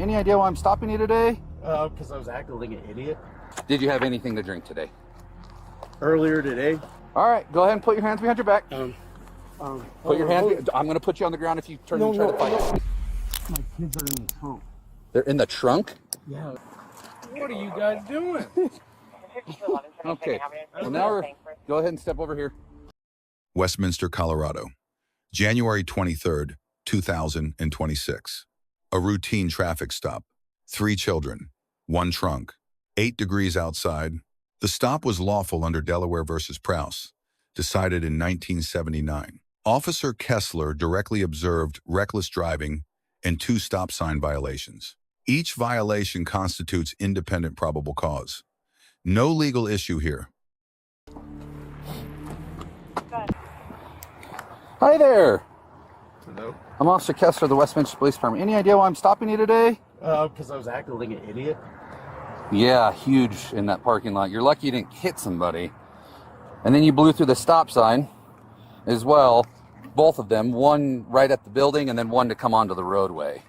Department. Any idea why I'm stopping you today? Because I was acting like an idiot. Did you have anything to drink today? Earlier today. All right, go ahead and put your hands behind your back. Put your hands. I'm going to put you on the ground if you turn and try to fight. My kids are in the trunk. They're in the trunk? Yeah. What are you guys doing? Okay. Well, now go ahead and step over here. Westminster, Colorado, January 23rd, 2026. A routine traffic stop. 3 children, 1 trunk, 8 degrees outside. The stop was lawful under Delaware versus Prouse, decided in 1979. Officer Kessler directly observed reckless driving and 2 stop sign violations. Each violation constitutes independent probable cause. No legal issue here. Hi there. Hello? I'm Officer Kessler of the Westminster Police Department. Any idea why I'm stopping you today? Because I was acting like an idiot. Yeah, huge in that parking lot. You're lucky you didn't hit somebody. And then you blew through the stop sign as well. Both of them, one right at the building and then one to come onto the roadway.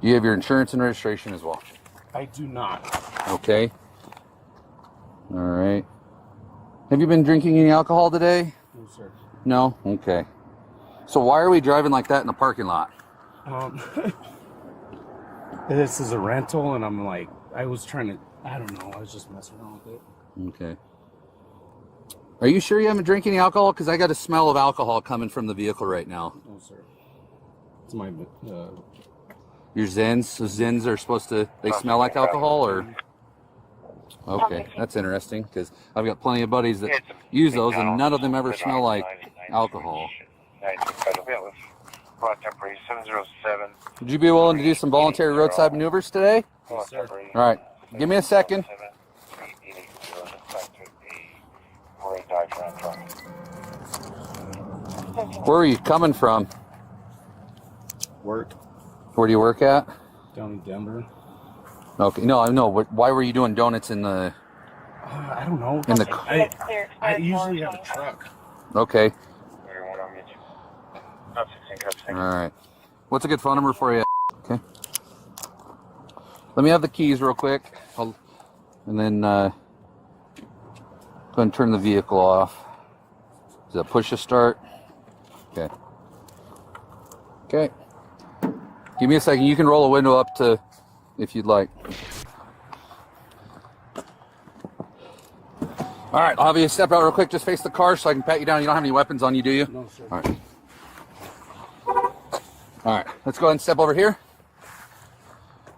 You have your insurance and registration as well. I do not. Okay. All right. Have you been drinking any alcohol today? No, sir. No? Okay. So why are we driving like that in the parking lot? This is a rental, and I'm like, I was just messing around with it. Okay. Are you sure you haven't drank any alcohol? Because I got a smell of alcohol coming from the vehicle right now. No, sir. It's my, Your Zens? So Zens are supposed to, they smell like alcohol, or? Okay, that's interesting, because I've got plenty of buddies that use those, and none of them ever smell like alcohol. Would you be willing to do some voluntary roadside maneuvers today? yes, sir. All right, give me a second. Where are you coming from? Work Where do you work at? down in Denver. Okay, no, I know. Why were you doing donuts in the... I don't know. In the... I usually have a truck. Okay. All right. What's a good phone number for you? Okay. Let me have the keys real quick. And then go ahead and turn the vehicle off. Does that push to start? Okay. Okay. Give me a second. You can roll a window up to, if you'd like. All right. I'll have you step out real quick. Just face the car so I can pat you down. You don't have any weapons on you, do you? No, sir. All right. All right. Let's go ahead and step over here.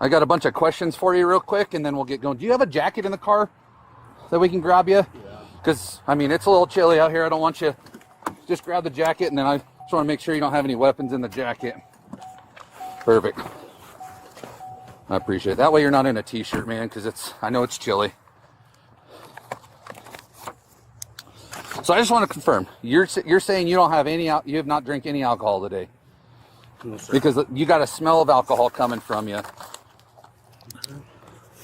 I got a bunch of questions for you real quick, and then we'll get going. Do you have a jacket in the car that we can grab you? Yeah. Because, I mean, it's a little chilly out here. I don't want you... Just grab the jacket, and then I just want to make sure you don't have any weapons in the jacket. Perfect. I appreciate it. That way you're not in a t-shirt, man, because I know it's chilly. So I just want to confirm. You're saying you have not drank any alcohol today? No, sir. Because you got a smell of alcohol coming from you.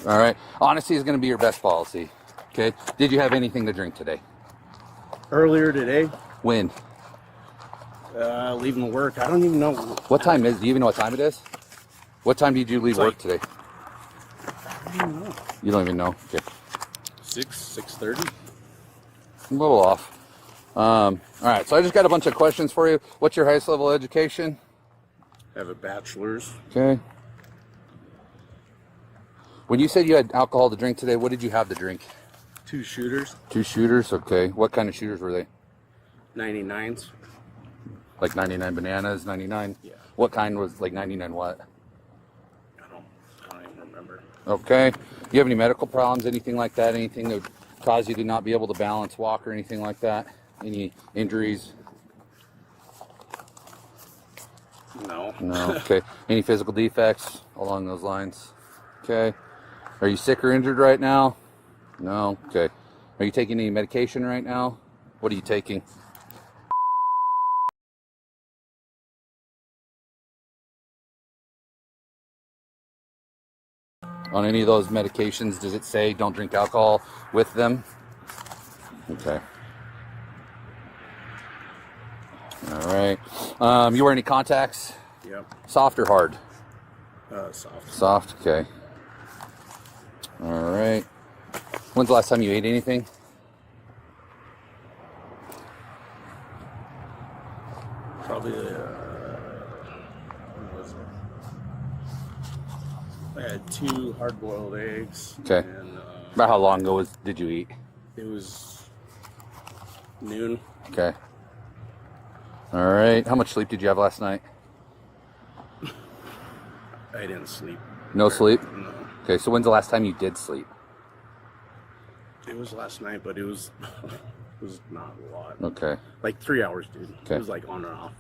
All right. Honesty is going to be your best policy. Okay. Did you have anything to drink today? Earlier today. When? Leaving work. I don't even know. What time is? Do you even know what time it is? What time did you leave work today? I don't even know. You don't even know. Okay. 6:30. A little off. All right. So I just got a bunch of questions for you. What's your highest level of education? I have a bachelor's. Okay. When you said you had alcohol to drink today, what did you have to drink? 2 shooters. 2 shooters. Okay. What kind of shooters were they? 99s. Like 99 bananas, 99? Yeah. What kind was like 99 what? I don't even remember. Okay. Do you have any medical problems, anything like that? Anything that would cause you to not be able to balance, walk, or anything like that? Any injuries? No. No. Okay. Any physical defects along those lines? Okay. Are you sick or injured right now? No. Okay. Are you taking any medication right now? What are you taking? On any of those medications, does it say don't drink alcohol with them? Okay. All right. You wear any contacts? Yep. Soft or hard? Soft. Soft, okay. All right. When's the last time you ate anything? Probably, what was it? I had 2 hard-boiled eggs. Okay. And, About how long ago did you eat? it was noon. Okay. All right. How much sleep did you have last night? I didn't sleep. No sleep? No. Okay, so when's the last time you did sleep? It was last night, but it was it was not a lot. Okay. Like 3 hours, dude. Okay. It was like on and off.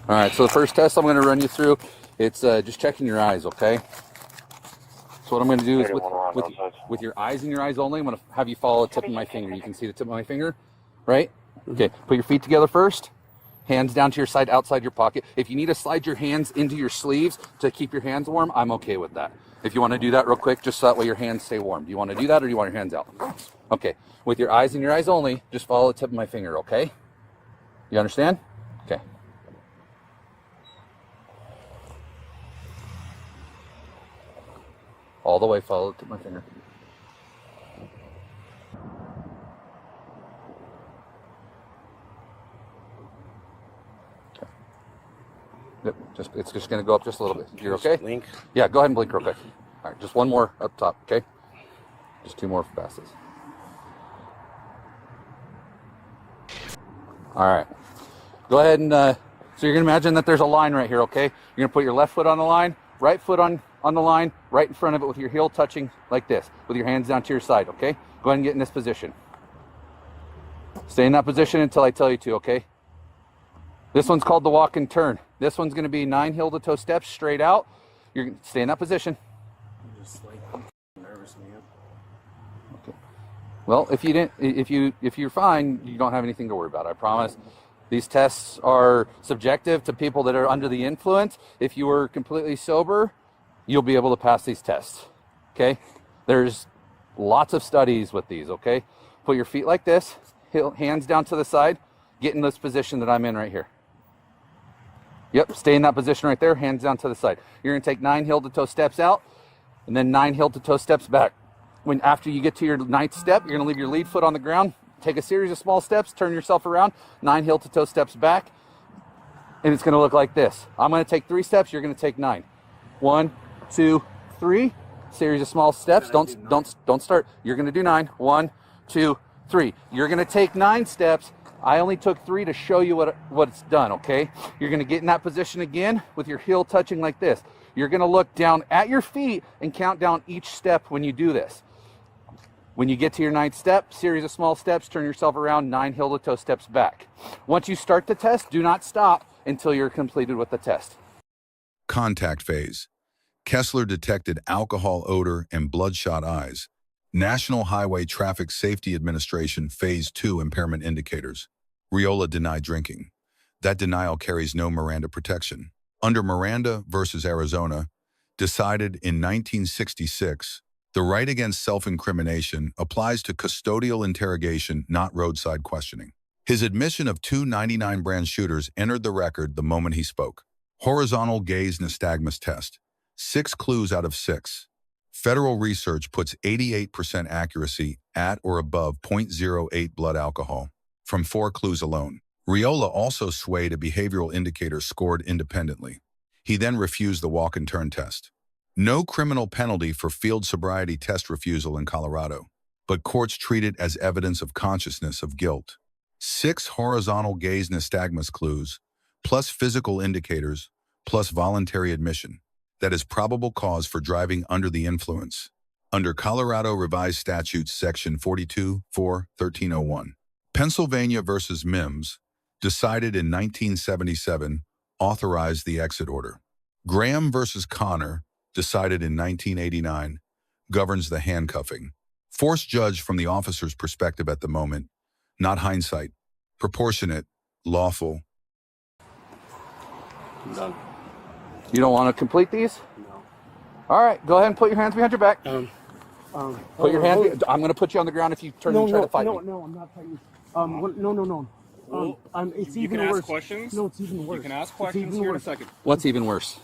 All right, so the first test I'm going to run you through, it's just checking your eyes, okay? So what I'm going to do is with your eyes and your eyes only, I'm going to have you follow the tip of my finger. You can see the tip of my finger, right? Okay, put your feet together first. Hands down to your side, outside your pocket. If you need to slide your hands into your sleeves to keep your hands warm, I'm okay with that. If you want to do that real quick, just so that way your hands stay warm. Do you want to do that or do you want your hands out? Okay, with your eyes and your eyes only, just follow the tip of my finger, okay? You understand? Okay. All the way, follow the tip of my finger. Yep, it's just going to go up just a little bit. You're okay? Blink. Yeah, go ahead and blink real quick. All right, just one more up top, okay? Just 2 more passes. All right. Go ahead and, so you're going to imagine that there's a line right here, okay? You're going to put your left foot on the line, right foot on the line, right in front of it with your heel touching like this, with your hands down to your side, okay? Go ahead and get in this position. Stay in that position until I tell you to, okay? This one's called the walk and turn. This one's going to be 9 heel-to-toe steps straight out. You're going to stay in that position. I'm just like nervous, man. Okay. Well, if you're fine, you don't have anything to worry about. I promise. These tests are subjective to people that are under the influence. If you were completely sober, you'll be able to pass these tests. Okay? There's lots of studies with these, okay? Put your feet like this, hands down to the side, get in this position that I'm in right here. Yep, stay in that position right there, hands down to the side. You're gonna take 9 heel-to-toe steps out, and then 9 heel-to-toe steps back. After you get to your 9th step, you're gonna leave your lead foot on the ground, take a series of small steps, turn yourself around, 9 heel-to-toe steps back, and it's gonna look like this. I'm gonna take 3 steps, you're gonna take 9. 1, 2, 3. Series of small steps. Don't start. You're gonna do 9. 1, 2, 3. You're gonna take 9 steps. I only took 3 to show you what it's done, okay? You're gonna get in that position again with your heel touching like this. You're gonna look down at your feet and count down each step when you do this. When you get to your 9th step, series of small steps, turn yourself around, 9 heel-to-toe steps back. Once you start the test, do not stop until you're completed with the test. Contact phase. Kessler detected alcohol odor and bloodshot eyes. National Highway Traffic Safety Administration Phase 2 impairment indicators. Riola denied drinking. That denial carries no Miranda protection. Under Miranda versus Arizona, decided in 1966, the right against self-incrimination applies to custodial interrogation, not roadside questioning. His admission of 2 .99 brand shooters entered the record the moment he spoke. Horizontal gaze nystagmus test. 6 clues out of 6. Federal research puts 88% accuracy at or above 0.08 blood alcohol from 4 clues alone. Riola also swayed a behavioral indicator scored independently. He then refused the walk and turn test. No criminal penalty for field sobriety test refusal in Colorado, but courts treat it as evidence of consciousness of guilt. 6 horizontal gaze nystagmus clues, plus physical indicators, plus voluntary admission. That is probable cause for driving under the influence. Under Colorado Revised Statutes Section 42-4-1301. Pennsylvania versus Mimms, decided in 1977, authorized the exit order. Graham versus Connor, decided in 1989, governs the handcuffing. Force judged from the officer's perspective at the moment, not hindsight. Proportionate, lawful. I'm done. You don't want to complete these? No. All right, go ahead and put your hands behind your back. Put your hold hand. I'm going to put you on the ground if you turn and try to fight me. No, I'm not fighting. No. Well, It's you even can worse. ask questions. No, it's even worse. You can ask It's questions even here in a worse. second. What's even worse?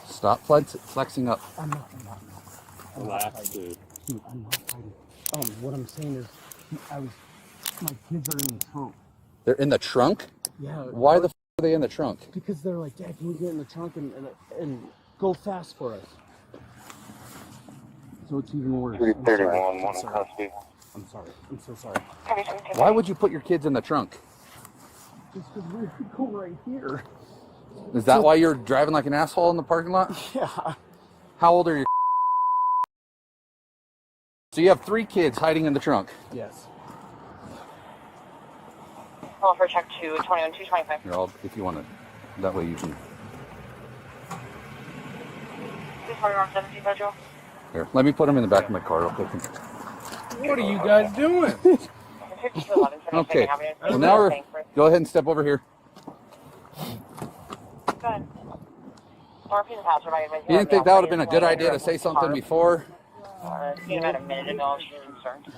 Stop flexing up. I'm not. Relax, dude. Dude, I'm not fighting. What I'm saying is, my kids are in the trunk. They're in the trunk? Yeah. Why the f are they in the trunk? Because they're like, Dad, can we get in the trunk and go fast for us? So it's even worse. 331, one in custody. I'm sorry. I'm so sorry. Why would you put your kids in the trunk? Just because we could go right here. Is that why you're driving like an asshole in the parking lot? Yeah. How old are you? So you have 3 kids hiding in the trunk? Yes. Call for check 221, 225. Here, if you want to, that way you can. 241, 17 Federal. Here, let me put them in the back of my car real quick. What are you guys doing? 5211. Okay. Well, now go ahead and step over here. Go ahead. You didn't think that would have been a good idea to say something before? Seen about a minute ago. She's concerned.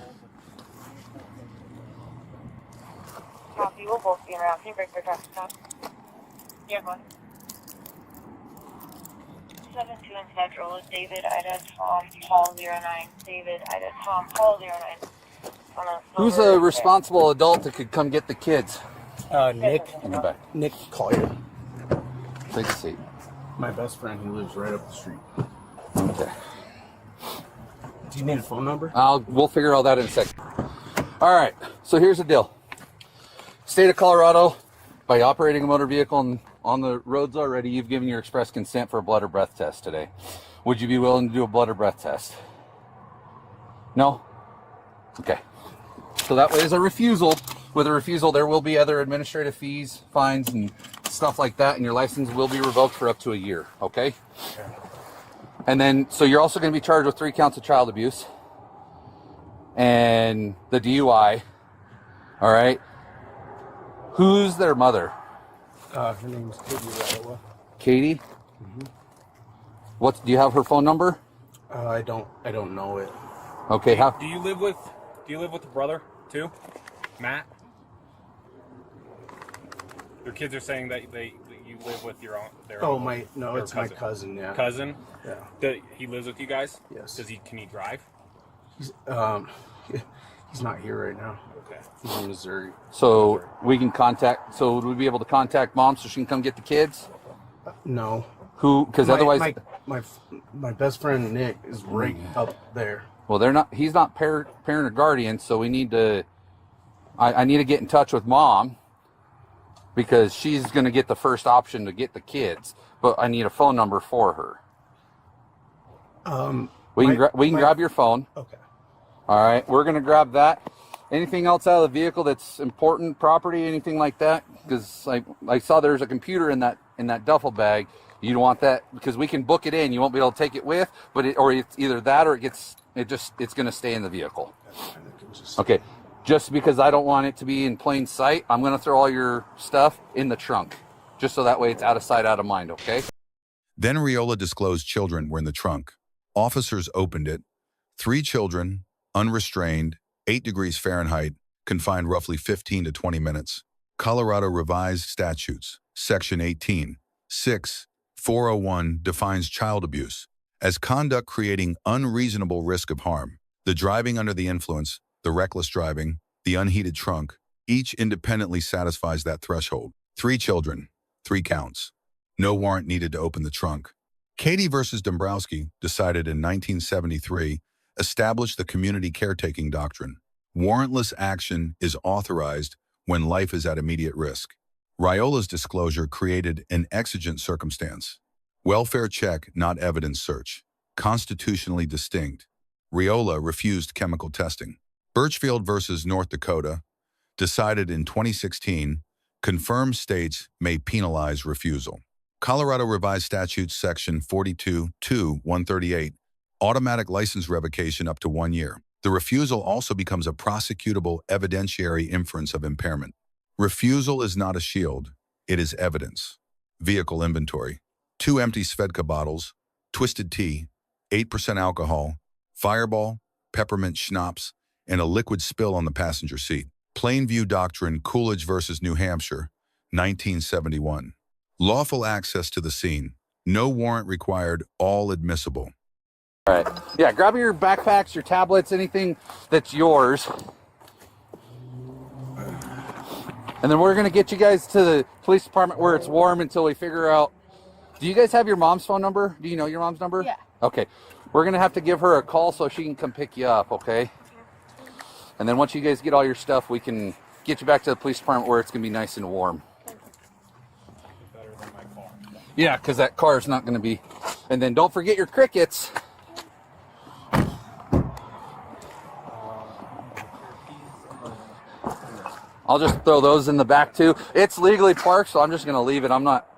Copy. We'll both be around. Can you break your traffic stop? Yeah, go ahead. 72 in Federal. David, Ida, Tom, Paul 09. David, Ida, Tom, Paul 09. Who's a responsible adult that could come get the kids? Nick. In the back. Nick Collier. Take a seat. My best friend, he lives right up the street. Okay. Do you need a phone number? We'll figure all that in a second. All right. So here's the deal. State of Colorado, by operating a motor vehicle on the roads already, you've given your express consent for a blood or breath test today. Would you be willing to do a blood or breath test? No? Okay. So that way is a refusal. With a refusal, there will be other administrative fees, fines, and stuff like that, and your license will be revoked for up to a year, okay? And then, so you're also going to be charged with 3 counts of child abuse and the DUI, all right? Who's their mother? Her name's Katie Radowa. Katie? Mm-hmm. Do you have her phone number? I don't know it. Okay, Do you live with the brother too, Matt? Your kids are saying that you live with your own. It's my cousin. Yeah. Cousin. Yeah. He lives with you guys. Yes. Can he drive? He's not here right now. Okay. He's in Missouri. So we can contact. So would we be able to contact mom so she can come get the kids? No. Who? Because otherwise, my best friend Nick is right up there. well, they're not. He's not parent or guardian. So we need to. I need to get in touch with mom because she's going to get the first option to get the kids. But I need a phone number for her. We can grab your phone. Okay. All right, we're gonna grab that. Anything else out of the vehicle that's important property, anything like that? Because I saw there's a computer in that duffel bag. You don't want that because we can book it in. You won't be able to take it with, but it's either that or it's gonna stay in the vehicle. Okay, just because I don't want it to be in plain sight, I'm gonna throw all your stuff in the trunk, just so that way it's out of sight, out of mind. Okay. Then Riola disclosed children were in the trunk. Officers opened it. 3 children, unrestrained, 8 degrees Fahrenheit, confined roughly 15 to 20 minutes. Colorado Revised Statutes, Section 18, 6, 401 defines child abuse as conduct creating unreasonable risk of harm. The driving under the influence, the reckless driving, the unheated trunk, each independently satisfies that threshold. 3 children, 3 counts. No warrant needed to open the trunk. Katie versus Dombrowski, decided in 1973, established the community caretaking doctrine. Warrantless action is authorized when life is at immediate risk. Riola's disclosure created an exigent circumstance. Welfare check, not evidence search. Constitutionally distinct. Riola refused chemical testing. Birchfield versus North Dakota, decided in 2016, confirmed states may penalize refusal. Colorado Revised Statutes Section 42-138, automatic license revocation up to 1 year. The refusal also becomes a prosecutable evidentiary inference of impairment. Refusal is not a shield, it is evidence. Vehicle inventory: 2 empty Svedka bottles, twisted tea, 8% alcohol, Fireball, peppermint schnapps, and a liquid spill on the passenger seat. Plainview Doctrine, Coolidge versus New Hampshire, 1971. Lawful access to the scene, No warrant required, all admissible. All right. Yeah, grab your backpacks, your tablets, anything that's yours. And then we're going to get you guys to the police department where it's warm until we figure out. Do you guys have your mom's phone number? Do you know your mom's number? Yeah. Okay. We're going to have to give her a call so she can come pick you up, okay? And then once you guys get all your stuff, we can get you back to the police department where it's going to be nice and warm. Better than my car. Yeah, because that car is not going to be. And then don't forget your crickets. I'll just throw those in the back too. It's legally parked, so I'm just going to leave it. I'm not.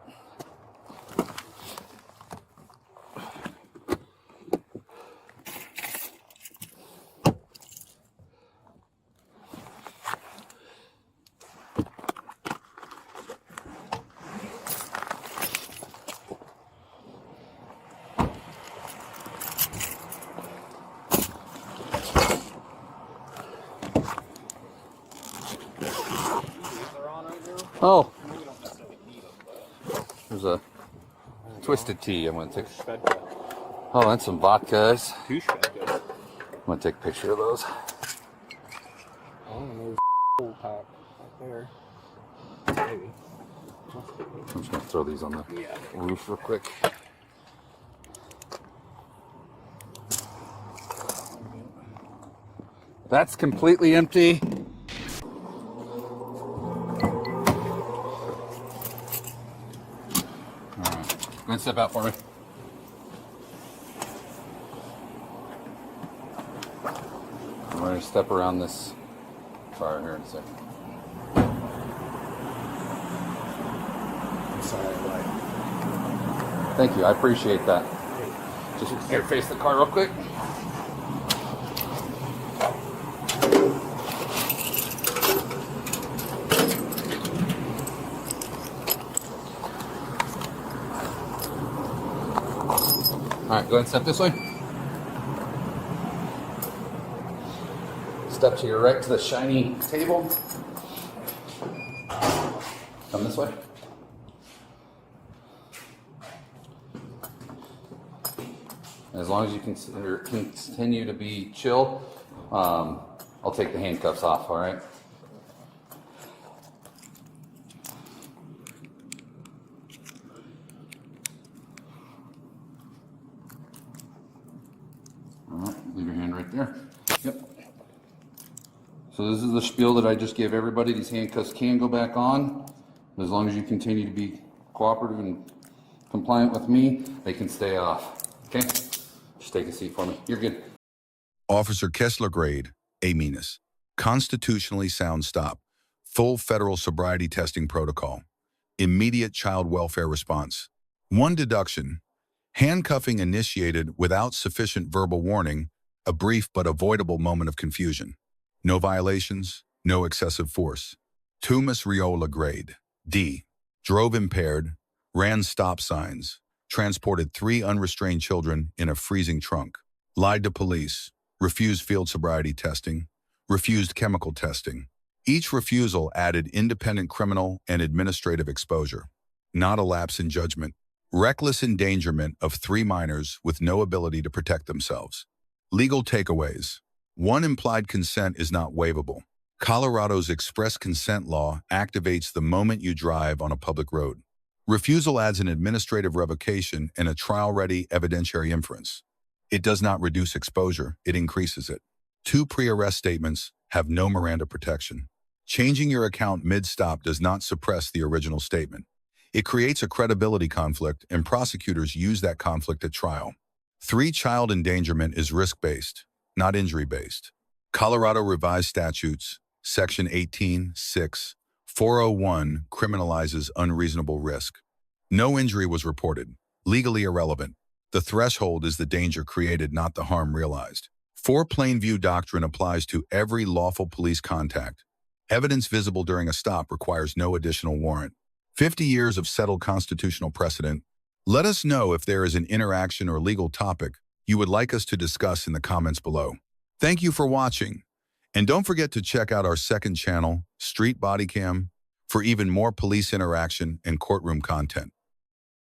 Oh, there's a twisted tea. I'm going to take. Oh, and some vodkas. Two shred good. I'm going to take a picture of those. Oh, there's a pack right there. Maybe. I'm just going to throw these on the roof real quick. That's completely empty. Go ahead and step out for me. I'm going to step around this fire here in a second. I'm sorry, like, Thank you. I appreciate that. Just here, face the car real quick. All right, go ahead and step this way. Step to your right to the shiny table. Come this way. As long as you continue to be chill, I'll take the handcuffs off, all right? Leave your hand right there. Yep. So this is the spiel that I just gave everybody. These handcuffs can go back on. As long as you continue to be cooperative and compliant with me, they can stay off. Okay? Just take a seat for me. You're good. Officer Kessler grade, A-. Constitutionally sound stop. Full federal sobriety testing protocol. Immediate child welfare response. 1 deduction. Handcuffing initiated without sufficient verbal warning, a brief but avoidable moment of confusion. No violations, no excessive force. Tumus Riola grade, D. Drove impaired, ran stop signs, transported 3 unrestrained children in a freezing trunk, lied to police, refused field sobriety testing, refused chemical testing. Each refusal added independent criminal and administrative exposure. Not a lapse in judgment. Reckless endangerment of 3 minors with no ability to protect themselves. Legal takeaways. 1. Implied consent is not waivable. Colorado's express consent law activates the moment you drive on a public road. Refusal adds an administrative revocation and a trial-ready evidentiary inference. It does not reduce exposure, it increases it. 2. Pre-arrest statements have no Miranda protection. Changing your account mid-stop does not suppress the original statement. It creates a credibility conflict, and prosecutors use that conflict at trial. 3. Child endangerment is risk-based, not injury-based. Colorado Revised Statutes, Section 18(6), 401 criminalizes unreasonable risk. No injury was reported. Legally irrelevant. The threshold is the danger created, not the harm realized. 4. Plain-view doctrine applies to every lawful police contact. Evidence visible during a stop requires no additional warrant. 50 years of settled constitutional precedent. Let us know if there is an interaction or legal topic you would like us to discuss in the comments below. Thank you for watching. And don't forget to check out our second channel, Street Bodycam, for even more police interaction and courtroom content.